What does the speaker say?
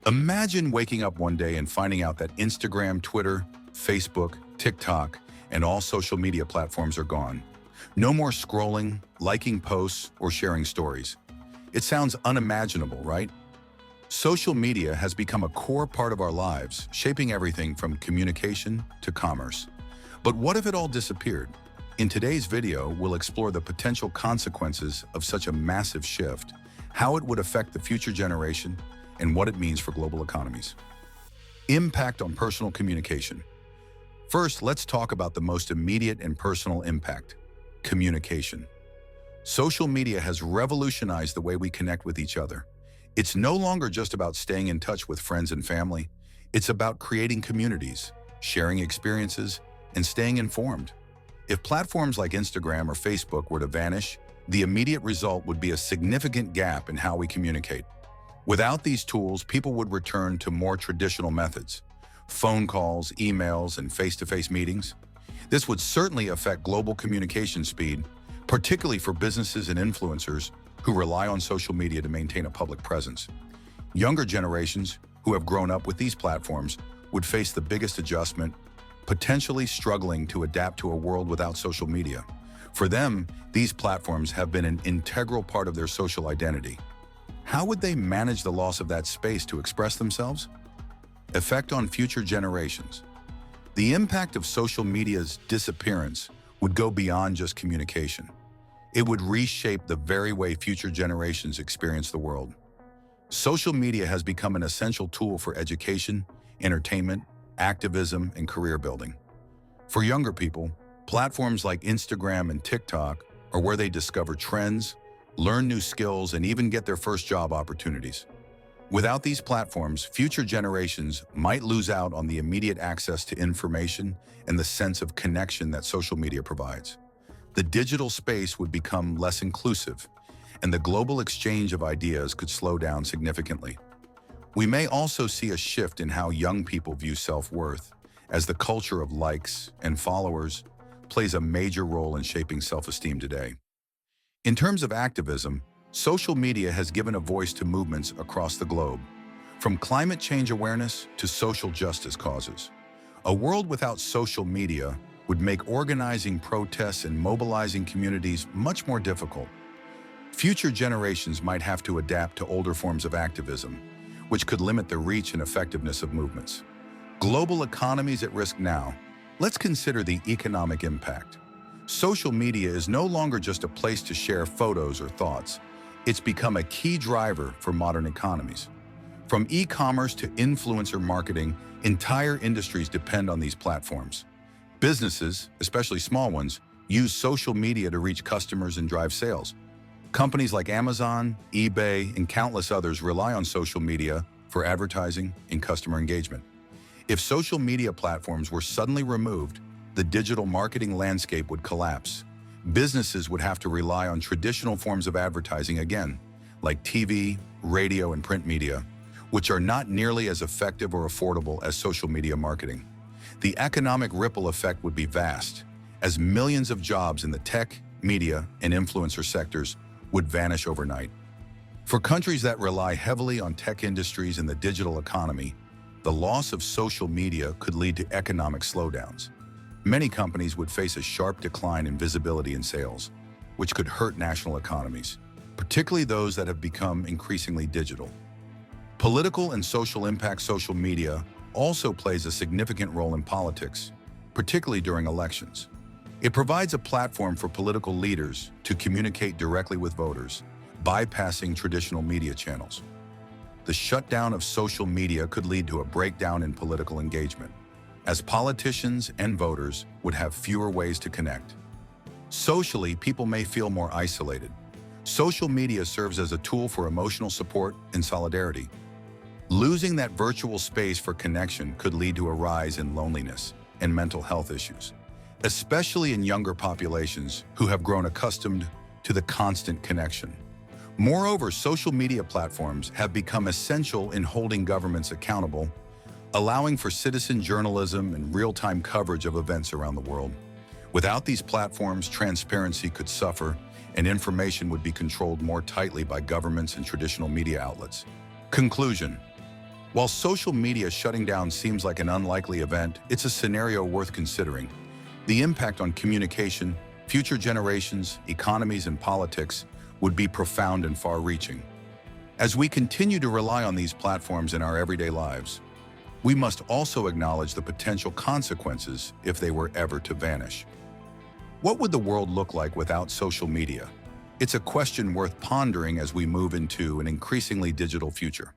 Imagine waking up one day and finding out that Instagram, Twitter, Facebook, TikTok, and all social media platforms are gone. No more scrolling, liking posts, or sharing stories. It sounds unimaginable, right? Social media has become a core part of our lives, shaping everything from communication to commerce. But what if it all disappeared? In today's video, we'll explore the potential consequences of such a massive shift, how it would affect the future generation, and what it means for global economies. Impact on personal communication. First, let's talk about the most immediate and personal impact: communication. Social media has revolutionized the way we connect with each other. It's no longer just about staying in touch with friends and family. It's about creating communities, sharing experiences, and staying informed. If platforms like Instagram or Facebook were to vanish, the immediate result would be a significant gap in how we communicate. Without these tools, people would return to more traditional methods: phone calls, emails, and face-to-face meetings. This would certainly affect global communication speed, particularly for businesses and influencers who rely on social media to maintain a public presence. Younger generations who have grown up with these platforms would face the biggest adjustment, potentially struggling to adapt to a world without social media. For them, these platforms have been an integral part of their social identity. How would they manage the loss of that space to express themselves? Effect on future generations. The impact of social media's disappearance would go beyond just communication. It would reshape the very way future generations experience the world. Social media has become an essential tool for education, entertainment, activism, and career building. For younger people, platforms like Instagram and TikTok are where they discover trends, learn new skills, and even get their first job opportunities. Without these platforms, future generations might lose out on the immediate access to information and the sense of connection that social media provides. The digital space would become less inclusive, and the global exchange of ideas could slow down significantly. We may also see a shift in how young people view self-worth, as the culture of likes and followers plays a major role in shaping self-esteem today. In terms of activism, social media has given a voice to movements across the globe, from climate change awareness to social justice causes. A world without social media would make organizing protests and mobilizing communities much more difficult. Future generations might have to adapt to older forms of activism, which could limit the reach and effectiveness of movements. Global economies at risk now. Let's consider the economic impact. Social media is no longer just a place to share photos or thoughts. It's become a key driver for modern economies. From e-commerce to influencer marketing, entire industries depend on these platforms. Businesses, especially small ones, use social media to reach customers and drive sales. Companies like Amazon, eBay, and countless others rely on social media for advertising and customer engagement. If social media platforms were suddenly removed, the digital marketing landscape would collapse. Businesses would have to rely on traditional forms of advertising again, like TV, radio, and print media, which are not nearly as effective or affordable as social media marketing. The economic ripple effect would be vast, as millions of jobs in the tech, media, and influencer sectors would vanish overnight. For countries that rely heavily on tech industries and the digital economy, the loss of social media could lead to economic slowdowns. Many companies would face a sharp decline in visibility and sales, which could hurt national economies, particularly those that have become increasingly digital. Political and social impact. Social media also plays a significant role in politics, particularly during elections. It provides a platform for political leaders to communicate directly with voters, bypassing traditional media channels. The shutdown of social media could lead to a breakdown in political engagement, as politicians and voters would have fewer ways to connect. Socially, people may feel more isolated. Social media serves as a tool for emotional support and solidarity. Losing that virtual space for connection could lead to a rise in loneliness and mental health issues, especially in younger populations who have grown accustomed to the constant connection. Moreover, social media platforms have become essential in holding governments accountable, allowing for citizen journalism and real-time coverage of events around the world. Without these platforms, transparency could suffer and information would be controlled more tightly by governments and traditional media outlets. Conclusion: While social media shutting down seems like an unlikely event, it's a scenario worth considering. The impact on communication, future generations, economies, and politics would be profound and far-reaching. As we continue to rely on these platforms in our everyday lives, we must also acknowledge the potential consequences if they were ever to vanish. What would the world look like without social media? It's a question worth pondering as we move into an increasingly digital future.